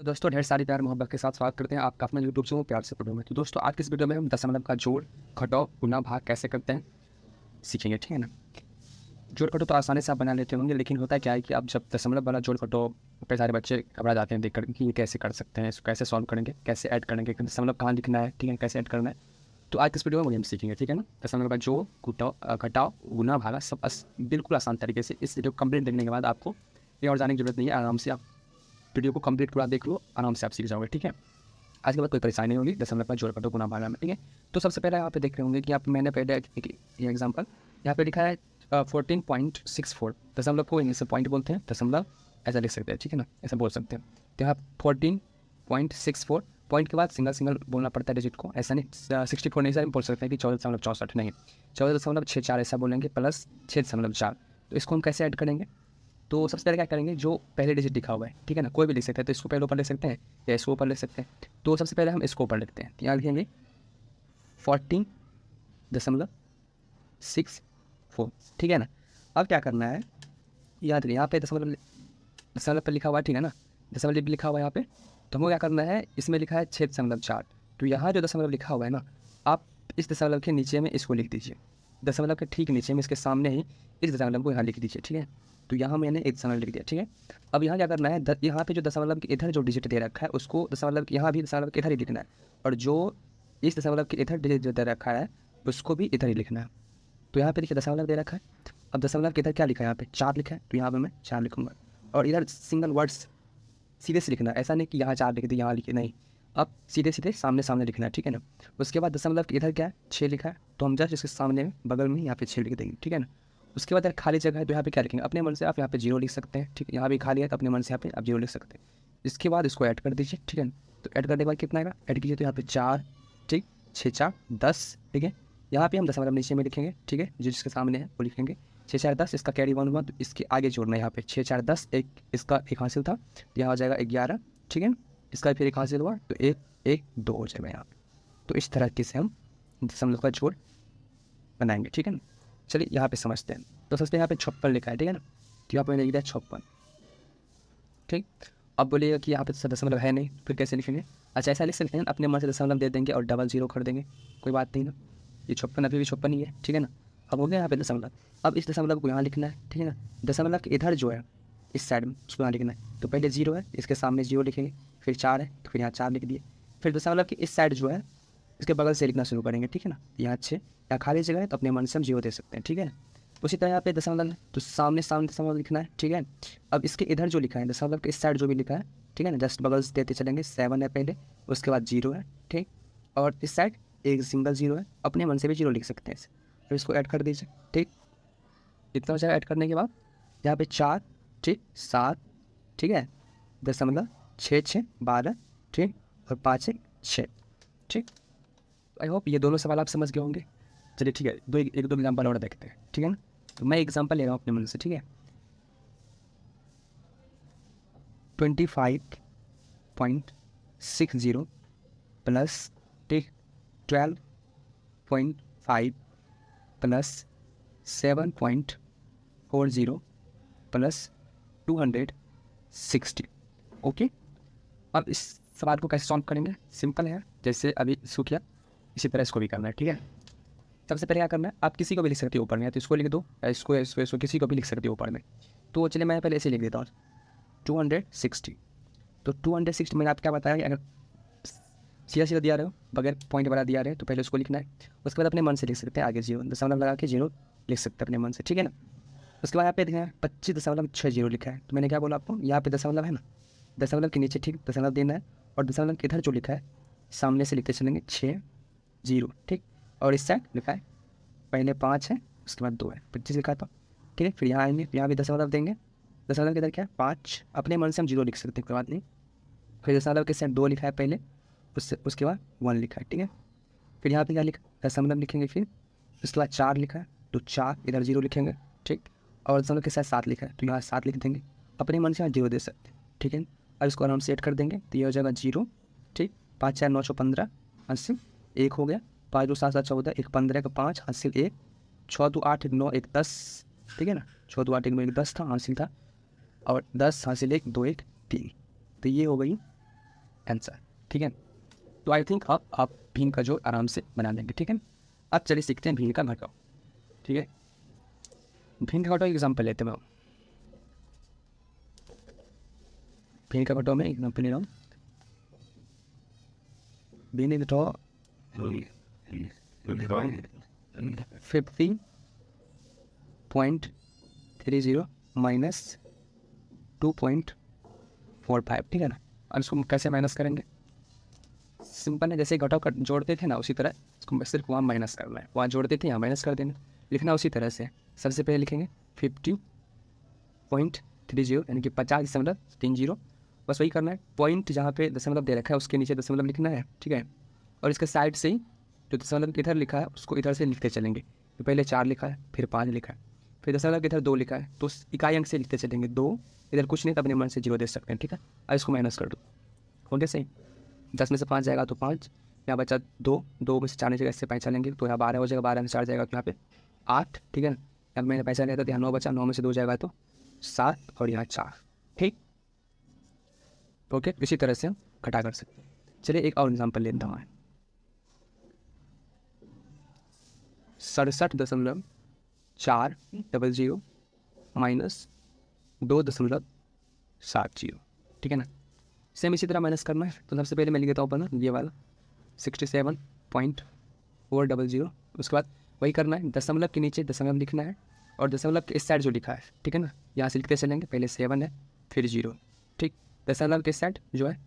दोस्तों ढेर सारी प्यार मोहब्बत के साथ स्वागत करते हैं आपका अपना यूट्यूब चैनल प्यार से वीडियो में। तो दोस्तों आज की इस वीडियो में हम दशमलव का जोड़ घटाव गुना भाग कैसे करते हैं सीखेंगे, ठीक है ना। जोड़ घटाव तो आसानी से आप बना लेते होंगे, लेकिन होता क्या है कि अब जब दशमलव वाला जोड़ घटाव पे सारे बच्चे घबरा जाते हैं देख कर कि ये कैसे कर सकते हैं, इसको कैसे सॉल्व करेंगे, कैसे ऐड करेंगे, दशमलव कहाँ लिखना है, ठीक है, कैसे ऐड करना है। तो आज इस वीडियो में हम सीखेंगे, ठीक है ना। दशमलव का जोड़ घटाव गुना भागा सब बिल्कुल आसान तरीके से। इस वीडियो को कंप्लीट देखने के बाद आपको ये और जाने की जरूरत नहीं है, आराम से आप वीडियो को कंप्लीट पूरा देख लो, आराम से आप सीख जाओगे, ठीक है। आज के बाद कोई परेशानी नहीं होगी दशमलव का जोड़ घटाव गुना भागा में, ठीक है। तो सबसे पहले यहाँ पे देख रहे होंगे कि आप मैंने पहले ये एग्जांपल यहाँ पे लिखा है 14.64। दशमलव को इंग्लिश में पॉइंट बोलते हैं, दशमलव ऐसा लिख सकते हैं, ठीक है ना, ऐसा बोल सकते हैं। तो यहाँ 14.64 पॉइंट के बाद सिंगल सिंगल बोलना पड़ता है डिजिट को, ऐसा नहीं 64 नहीं, सर बोल सकते हैं कि 14.64 नहीं, 14.64 ऐसा बोलेंगे प्लस 6.4। तो इसको हम कैसे ऐड करेंगे। तो सबसे पहले क्या करेंगे, जो पहले डिजिट लिखा हुआ है, ठीक है ना, कोई भी लिख सकते हैं, तो इसको पहले ऊपर लिख सकते हैं या इसको ऊपर लिख सकते हैं। तो सबसे पहले हम इसको ऊपर लिखते हैं, तो यहाँ लिखेंगे 14.64, ठीक है ना। अब क्या करना है, याद रखिए यहाँ पे दशमलव दशमलव पर लिखा हुआ है, ठीक है ना, दशमलव लिखा हुआ है यहाँ पे। तो हमको क्या करना है, इसमें लिखा है 6.4। तो यहाँ जो दशमलव लिखा हुआ है ना, आप इस दशमलव के नीचे में इसको लिख दीजिए, दशमलव के ठीक नीचे में इसके सामने ही इस दशमलव को यहाँ लिख दीजिए, ठीक है। तो यहाँ मैंने एक दशमलव लिख दिया, ठीक है। अब यहाँ क्या करना है, यहाँ पे जो दशमलव के इधर जो डिजिट दे रखा है उसको दशमलव यहाँ भी दशमलव के इधर ही लिखना है, और जो इस दशमलव के इधर डिजिट जो दे रखा है उसको भी इधर ही लिखना है। तो यहाँ पे देखिए दशमलव दे रखा है, अब दशमलव के इधर क्या लिखा है, यहाँ पे 4 लिखा है, तो यहाँ पे मैं 4 लिखूँगा। और इधर सिंगल वर्ड्स सीधे से लिखना है, ऐसा नहीं कि यहाँ 4 लिख दिए यहाँ लिखे, नहीं, अब सीधे सीधे सामने सामने लिखना है, ठीक है ना। उसके बाद दशमलव के इधर क्या है 6 लिखा है, तो हम जस्ट इसके सामने में बगल में यहाँ पे 6 लिख देंगे, ठीक है ना। उसके बाद यार खाली जगह है तो यहाँ पे क्या लिखेंगे, अपने मन से आप यहाँ पे 0 लिख सकते हैं, ठीक है। यहाँ भी खाली है तो अपने मन से यहाँ पे आप 0 लिख सकते हैं। इसके बाद इसको ऐड कर दीजिए, ठीक है ना। तो ऐड करने के बाद कितना आएगा, ऐड कीजिए तो यहाँ पे 4, ठीक, 6 4 10, ठीक है। यहाँ पे हम दशमलव नीचे में लिखेंगे, ठीक है, जिसके सामने है वो लिखेंगे 6 4 10, इसका कैरी 1 हुआ तो इसके आगे जोड़ना है यहाँ पे 6 4 10, एक इसका एक हासिल था, यहाँ हो जाएगा 11, ठीक है। इसका फिर एक हासिल हुआ तो 1 1 2 हो जाएगा यहाँ पे। तो इस तरीके से हम दशमलव का जोड़ बनाएंगे, ठीक है ना। चलिए यहाँ पे समझते हैं। तो सबसे यहाँ पे 56 लिखा है, ठीक है ना, तो यहाँ पे मैंने लिख दिया 56, ठीक। अब बोलिएगा कि यहाँ पे दशमलव है नहीं, फिर कैसे लिखेंगे। अच्छा ऐसा लिख सकते हैं, अपने मन से दशमलव दे देंगे और डबल 0 कर देंगे, कोई बात नहीं ना। ये 56 अभी भी 56 ही है, ठीक है ना। अब हो गया यहाँ पे दशमलव, अब इस दशमलव को यहाँ लिखना है, ठीक है ना। दशमलव के इधर जो है इस साइड में उसको यहाँ लिखना है, तो पहले 0 है इसके सामने 0 लिखेंगे, फिर 4 है तो फिर यहाँ 4 लिख दिए। फिर दशमलव की इस साइड जो है इसके बगल से लिखना शुरू करेंगे, ठीक है ना। यहाँ 6, यहाँ खाली जगह है तो अपने मन से हम 0 दे सकते हैं, ठीक है। उसी तरह यहाँ पे दशमलव है तो सामने सामने दशमलव लिखना है, ठीक है। अब इसके इधर जो लिखा है दशमलव के इस साइड जो भी लिखा है, ठीक है ना, जस्ट बगल से देते चलेंगे। 7 है पहले, उसके बाद 0 है, ठीक, और इस साइड एक सिंगल 0 है, अपने मन से भी 0 लिख सकते हैं इसे। फिर इसको ऐड कर दीजिए, ठीक। इतना हो जाएगा ऐड करने के बाद यहाँ पे 4, ठीक, 7, ठीक है, दशमलव 6 6 12, ठीक, और 5 1 6, ठीक। आई होप ये दोनों सवाल आप समझ गए होंगे। चलिए ठीक है, एक दो एग्जाम्पल और देखते हैं, ठीक है ना। तो मैं एग्जाम्पल ले रहा हूँ अपने मन से, ठीक है। 25.60 प्लस, ठीक, 12.5 प्लस 7.40 प्लस 260, ओके। अब इस सवाल को कैसे सॉल्व करेंगे, सिंपल है, जैसे अभी इसको किया इसी तरह इसको भी करना है, ठीक है। सबसे पहले क्या करना है, आप किसी को भी लिख सकते हो ऊपर में, या तो इसको लिख दो या इसको किसी को भी लिख सकते हो ऊपर में। तो चलिए मैं पहले ऐसे लिख देता हूँ 260। तो 260 मैंने आप क्या बताया कि अगर सीधा सीधा दिया रहे हो बगैर पॉइंट वाला दिया रहे तो पहले उसको लिखना है। उसके बाद अपने मन से लिख सकते हैं आगे 0 दशमलव लगा के 0 लिख सकते हैं अपने मन से, ठीक है ना। उसके बाद यहाँ पे देखना है 25.60 लिखा है, तो मैंने क्या बोला आपको, यहाँ पे दशमलव है ना, दशमलव के नीचे ठीक दशमलव देना है, और दशमलव के इधर जो लिखा है सामने से लिखते चलेंगे 6 0, ठीक। और इस साइड लिखा है पहले 5 है उसके बाद 2 है, 25 लिखा था, ठीक है। फिर यहाँ आएंगे, यहाँ भी दशमलव देंगे, दशमलव के इधर क्या है 5, अपने मन से हम 0 लिख सकते हैं, कोई बात नहीं। फिर दशमलव के साइड 2 लिखा है पहले, उसके बाद 1 लिखा है, ठीक है। फिर यहाँ पे क्या लिखा दशमलव लिखेंगे, फिर उसके बाद 4 लिखा है तो 4 इधर 0 लिखेंगे, ठीक। और दशमलव के साथ 7 लिखा है तो यहाँ 7 लिख देंगे, अपने मन से यहाँ 0 दे सकते हैं, ठीक है। और इसको आराम से ऐड कर देंगे तो ये हो जाएगा 0, ठीक। 5 4 9 15 80, 1 हो गया, 5 2 7 7 14, 1 15 का 5 हासिल 1, 6 2 8 1 9 1 10, ठीक है ना, 6 2 8 1 9 1 10 था हासिल था, और 10 हासिल 1 2 1 3। तो ये हो गई आंसर। ठीक है, तो आई थिंक अब आप भिन्न का जोड़ आराम से बना लेंगे। ठीक है, अब चलिए सीखते हैं भिन्न का घटाव। ठीक है, भिन्न का घटाव एग्जाम्पल लेते हैं। मैं भिन्न का घटाव में एग्जाम्पल ले रहा हूँ। भिन्न घटाव 50.30 माइनस 2.45। ठीक है ना, और इसको कैसे माइनस करेंगे? सिंपल है, जैसे घटाव कर जोड़ते थे ना उसी तरह इसको सिर्फ वहाँ माइनस करना है। वहाँ जोड़ते थे यहाँ माइनस कर देना, लिखना उसी तरह से। सबसे पहले लिखेंगे 50.30 यानी कि 50.30। बस वही करना है, पॉइंट जहाँ पे दशमलव दे रखा है उसके नीचे दशमलव लिखना है। ठीक है, और इसके साइड से ही जो दशमलव इधर लिखा है उसको इधर से लिखते चलेंगे। तो पहले 4 लिखा है, फिर 5 लिखा है, फिर दशमलव इधर 2 लिखा है, तो इकाई अंक से लिखते चलेंगे 2। इधर कुछ नहीं तो अपने मन से 0 दे सकते हैं। ठीक है, अब इसको माइनस कर दो, हो गया सही। 10 में से 5 जाएगा तो 5, यहाँ बचा 2, 2 में से 4 जगह इससे पैसा लेंगे तो यहाँ 12 हो जाएगा, 12 में 4 जाएगा तो यहाँ पे 8। ठीक है ना, अब मैंने पैसा लिया था तो यहाँ 9 बचा, 9 में से 2 जाएगा तो 7 और यहाँ 4। ठीक, ओके, इसी तरह से हम घटा कर सकते हैं। चलिए एक और एग्जाम्पल लेता हूँ। 67.400 माइनस 2.70। ठीक है ना, सेम इसी तरह माइनस करना है। तो सबसे पहले मैं लिख देता हूँ ऊपर ये वाला 67.400। उसके बाद वही करना है, दशमलव के नीचे दशमलव लिखना है और दशमलव के इस साइड जो लिखा है, ठीक है ना, यहाँ से लिखते चलेंगे। पहले 7 है फिर 0। ठीक, दशमलव के साइड जो है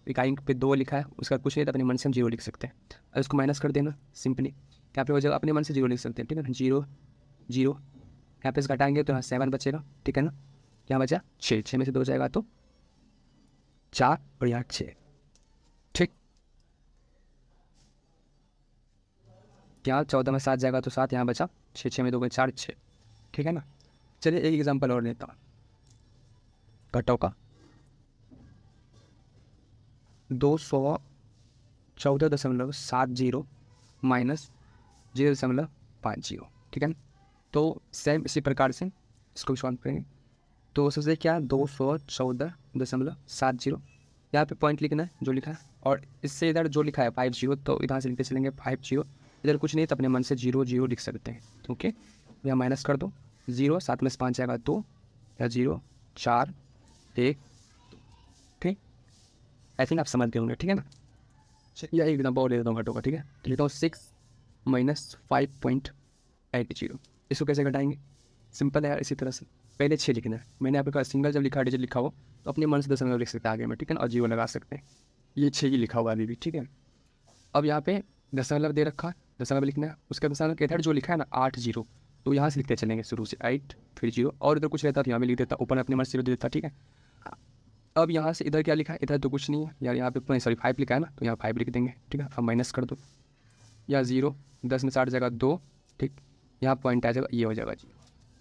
इकाई पे 2 लिखा है, उसका कुछ नहीं तो अपने मन से हम 0 लिख सकते हैं। और इसको माइनस कर देना सिंपली, यहाँ पे हो जाएगा अपने मन से 0 लिख सकते हैं। ठीक है ना, 0 0, यहाँ पे घटाएंगे तो यहाँ 7 बचेगा। ठीक है ना, यहाँ बचा 6, 6 में से 2 जाएगा तो 4 और यहाँ 6। ठीक, यहाँ 14 में 7 जाएगा तो 7, यहाँ बचा 6, 6 में 2 4 6। ठीक है ना, चलिए एक एग्जांपल और लेता हूँ घटाव का। 214.70 माइनस 0.50। ठीक है ना, तो सेम इसी प्रकार से इसको भी सॉल्व करेंगे। तो सबसे क्या 214.70, यहाँ पे पॉइंट लिखना है जो लिखा है, और इससे इधर जो लिखा है 50 तो इधर से लिखते चलेंगे 50। इधर कुछ नहीं तो अपने मन से 0 0 लिख सकते हैं। ओके, यहाँ माइनस कर दो, 0 7 में से 5 जाएगा 2, या 0 4 1। ठीक, आई थिंक आप समझ गए होंगे। ठीक है ना, या एक नंबर और ले लेता हूँ घटों का। ठीक है, तो लेता हूँ 6 माइनस 5.80। इसको कैसे घटाएंगे? सिंपल है यार, इसी तरह से पहले 6 लिखना है। मैंने यहाँ पे कहा सिंगल जब लिखा डिजिट लिखा हो तो अपने मन से दशमलव लिख सकते हैं आगे में। ठीक है ना, और 0 लगा सकते हैं। ये 6 ही लिखा हुआ अभी भी। ठीक है, अब यहाँ पे दशमलव दे रखा है, दशमलव लिखना है। उसके दशमलव के इधर जो लिखा है ना 8 0, तो यहाँ से लिखते चलेंगे शुरू से 8 फिर 0, और इधर कुछ रहता तो यहाँ भी लिख देता, ऊपर अपने मन से 0 दे देता। ठीक है, अब यहाँ से इधर क्या लिखा है? इधर तो कुछ नहीं है यार, यहाँ पे सॉरी 5 लिखा है ना, तो यहाँ 5 लिख देंगे। ठीक है, अब माइनस कर दो, या 0 10 में 60 जाएगा 2। ठीक, यहाँ पॉइंट आ जाएगा, ये हो जाएगा 0।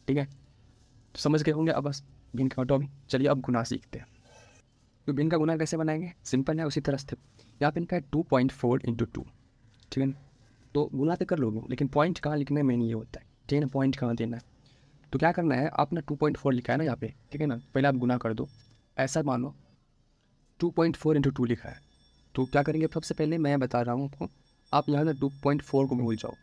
ठीक है, तो समझ गए होंगे अब बस भिन्न का घटाव भी। चलिए अब गुना सीखते हैं। तो भिन्न का गुना कैसे बनाएंगे? सिंपल है, उसी तरह से। यहाँ पे इनका है 2.4 × 2। ठीक है ना, तो गुना तो कर लोगे लेकिन पॉइंट कहाँ लिखना है मेन ये होता है। ठीक है ना, पॉइंट कहाँ देना है। तो क्या करना है, आपने 2.4 लिखा है ना यहाँ पे, ठीक है ना, पहले आप गुना कर दो। ऐसा मानो 2.4 × 2 लिखा है, तो क्या करेंगे सबसे पहले मैं बता रहा हूँ आपको, आप यहाँ ना 2.4 को भूल जाओ,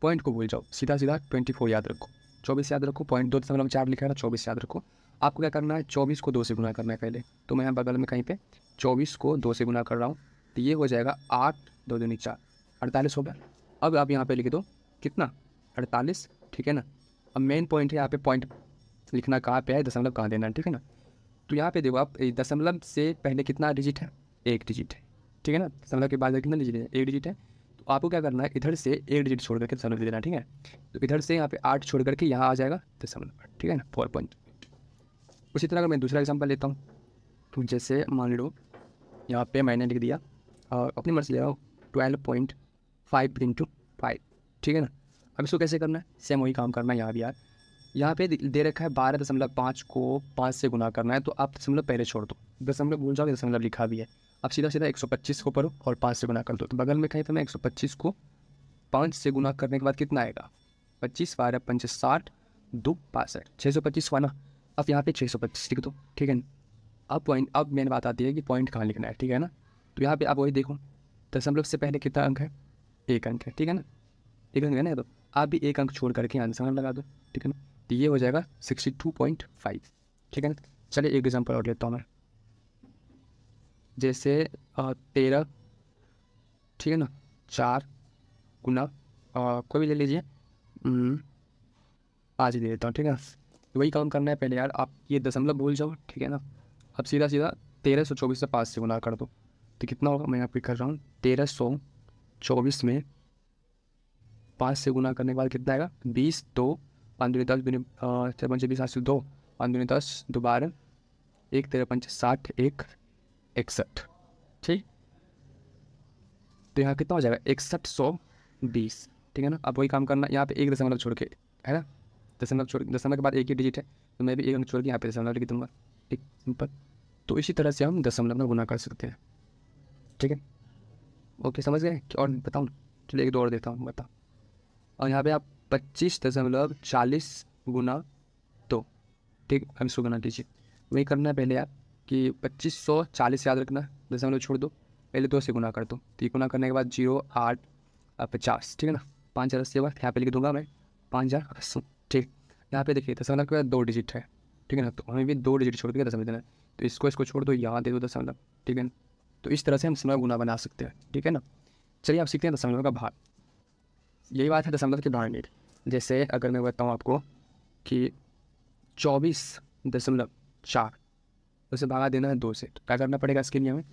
पॉइंट को भूल जाओ, सीधा सीधा 24 याद रखो, 24 याद रखो। पॉइंट 2.4 लिखा है ना, 24 याद रखो। आपको क्या करना है, 24 को 2 से गुना करना है पहले। तो मैं यहाँ बगल में कहीं पे 24 को 2 से गुना कर रहा हूँ, तो ये हो जाएगा 8 2 दूनी 4, 48 हो गया। अब आप यहाँ पे लिख दो कितना, 48। ठीक है ना, अब मेन पॉइंट है यहाँ पे, पॉइंट लिखना कहाँ पे है, दशमलव कहाँ देना है। ठीक है ना, तो यहाँ पे देखो आप, दशमलव से पहले कितना डिजिट है, 1 डिजिट है। ठीक है ना, दशमलव के बाद कितना डिजिट है, 1 डिजिट है। तो आपको क्या करना है, इधर से 1 डिजिट छोड़ करके दशमलव दे देना। ठीक है, तो इधर से यहाँ पे 8 छोड़ करके यहाँ आ जाएगा दशमलव। ठीक है ना, 4 पॉइंट। उसी तरह अगर मैं दूसरा एग्जाम्पल लेता हूँ, तो जैसे मान लो यहाँ पे मैंने लिख दिया अपनी मर्जी ले रहा हूँ 12.5 × 5। ठीक है ना, अब इसको कैसे करना है, सेम वही काम करना है यहाँ भी यार। यहाँ पे दे रखा है 12.5 को 5 से गुना करना है, तो आप दशमलव पहले छोड़ दो, दशमलव भूल जाओगे, दशमलव लिखा भी है। अब सीधा सीधा 125 को पढ़ो और 5 से गुना कर दो। तो बगल में कहीं तो मैं 125 को 5 से गुना करने के बाद कितना आएगा, 25 12 5 60 2 65, 625 हुआ ना। अब यहाँ पे 625 लिख दो। ठीक है ना, अब पॉइंट, अब मेन बात आती है कि पॉइंट कहाँ लिखना है। ठीक है ना, तो यहाँ पे आप वही देखो, दशमलव से पहले कितना अंक है, एक अंक है, ठीक है ना, एक अंक है ना, तो आप भी एक अंक छोड़ करके यहाँ दशमलव लगा दो, ठीक है ना, तो ये हो जाएगा 62.5, ठीक है ना। चलिए एक एग्जाम्पल और लेता हूँ मैं, जैसे 13, ठीक है ना, 4 गुना कोई भी ले लीजिए, 5 दे देता हूँ, ठीक है ना। तो वही काम करना है पहले यार, आप ये दशमलव भूल जाओ, ठीक है ना। अब सीधा सीधा 1324 से 5 से गुना कर दो, तो कितना होगा, मैं यहाँ पे कर रहा हूँ, 1324 में 5 से गुना करने के बाद कितना आएगा, 20, 2, 5 दूनी 10, 6 पंचे 20, 8 2, 5 दूनी 10, 2 12, 1 13 पंचे 60, 1 61, ठीक। तो यहाँ कितना हो जाएगा, 6120, ठीक है ना। अब वही काम करना, यहाँ पे एक दशमलव छोड़ के, है ना, दशमलव के बाद एक ही डिजिट है, तो मैं भी एक अंक छोड़ के यहाँ पे दशमलव लिख दूंगा, ठीक, सिंपल। तो इसी तरह से हम दशमलव में गुना कर सकते हैं, ठीक है। ओके, समझ गए और बताऊँ, चलिए एक दो और देता हूँ, बताओ। और यहाँ पे आप 25.40 गुना 2, ठीक, हम इसको गुना कीजिए। वही करना है पहले आप कि 2540 याद रखना, दशमलव छोड़ दो, पहले 2 से गुना कर दो, तो ये गुना करने के बाद 0 8 50, ठीक है ना, 5 के बाद यहाँ पे लिख दूंगा मैं 5080, ठीक। यहाँ पे देखिए दशमलव के बाद 2 डिजिट है, ठीक है ना, तो हमें भी 2 डिजिट छोड़ के दशमलव देना है, तो इसको छोड़ दो, यहाँ दे दो दशमलव, ठीक है ना। तो इस तरह से हम दशमलव गुना बना सकते हैं, ठीक है ना। चलिए आप सीखते हैं दशमलव का भाग। यही बात है दशमलव के भाग में, जैसे अगर मैं बताऊँ आपको कि 24.4, उसे भागा देना है 2 से, तो क्या करना पड़ेगा इसके लिए हमें,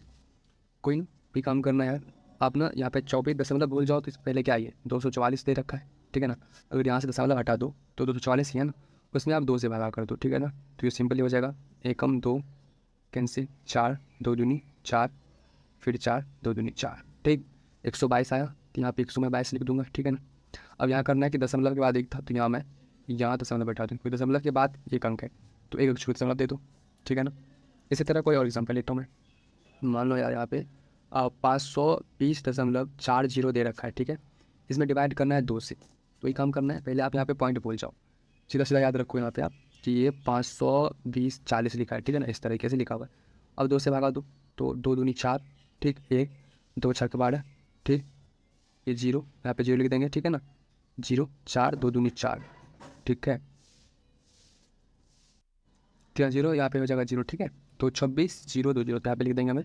कोई ना, भी काम करना है यार। आप ना यहाँ पे 24 दशमलव भूल जाओ, तो इससे पहले क्या आइए, 244 दे रखा है, ठीक है ना। अगर यहाँ से दशमलव हटा दो तो 244 ही है ना, उसमें आप 2 से भागा कर दो, ठीक है ना। तो ये सिंपल ही हो जाएगा, एकम 2 कैंसिल, 4 2 दूनी 4, फिर 4 2 दूनी 4, ठीक। 122 आया, तो यहाँ पे 122 लिख दूंगा, ठीक है ना। अब यहाँ करना है कि दशमलव के बाद एक था, तो यहाँ मैं यहाँ दशमलव बैठा दूँ, क्योंकि दशमलव के बाद एक अंक है, तो एक अक्षर दशमलव दे दो, ठीक है ना। इसी तरह कोई और एग्जाम्पल लेता हूँ मैं, मान लो यार यहाँ पे 520.40 दे रखा है, ठीक है। इसमें डिवाइड करना है 2 से, तो ये काम करना है पहले आप यहाँ पे पॉइंट भूल जाओ, सीधा सीधा याद रखो यहाँ पे आप कि ये 520.40 लिखा है, ठीक है ना, इस तरीके से लिखा हुआ है। अब 2 से भागा दो, तो 2 दूनी 4, ठीक, 1 2 6 12, ठीक, ये 0 यहाँ पे 0 लिख देंगे, ठीक है ना, 0 4 2 दूनी 4, ठीक है, 0 यहाँ पे हो जाएगा 0, ठीक है। तो 26 0 2 0, तो यहाँ पे लिख देंगे हमें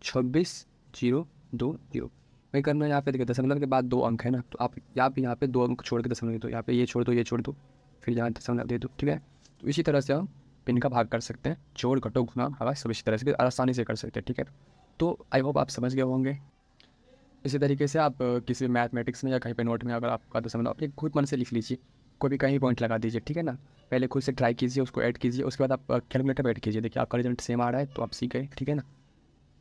26 0 2 0। वही करना है यहाँ पे, देखिए दशमलव के बाद 2 अंक है ना, तो आप यहाँ पे 2 अंक छोड़ के दशमलव दे दो, यहाँ पे ये छोड़ दो, ये छोड़ दो, फिर यहाँ दशमलव दे दो, ठीक है। तो इसी तरह से हम पिन का भाग कर सकते हैं, जोड़ घटो गुणा भागा सब इसी तरह से आसानी से कर सकते हैं, ठीक है। तो आई होप आप समझ गए होंगे। इसी तरीके से आप किसी मैथमेटिक्स में या कहीं पे नोट में अगर आपका दशमलव आप खुद मन से लिख लीजिए, कोई भी कहीं पॉइंट लगा दीजिए, ठीक है ना। पहले खुद से ट्राई कीजिए, उसको ऐड कीजिए, उसके बाद आप कैलकुलेटर पर ऐड कीजिए, देखिए आपका रिजल्ट सेम आ रहा है तो आप सीख गए, ठीक है ना।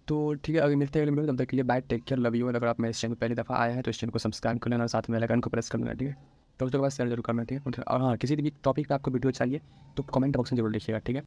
तो ठीक है, अगर मिलते हैं अगले वीडियो में, तब तक के लिए bye, take care, love you. अगर आप मेरे चैनल पहली दफ़ा आए हैं तो इस चैनल को सब्सक्राइब कर लेना, साथ में बेल आइकन को प्रेस कर लेना, ठीक है। तो उसके बाद शेयर जरूर करना, ठीक है। और हाँ, किसी भी टॉपिक पे आपको वीडियो चाहिए तो कमेंट बॉक्स में जरूर लिखिएगा, ठीक है।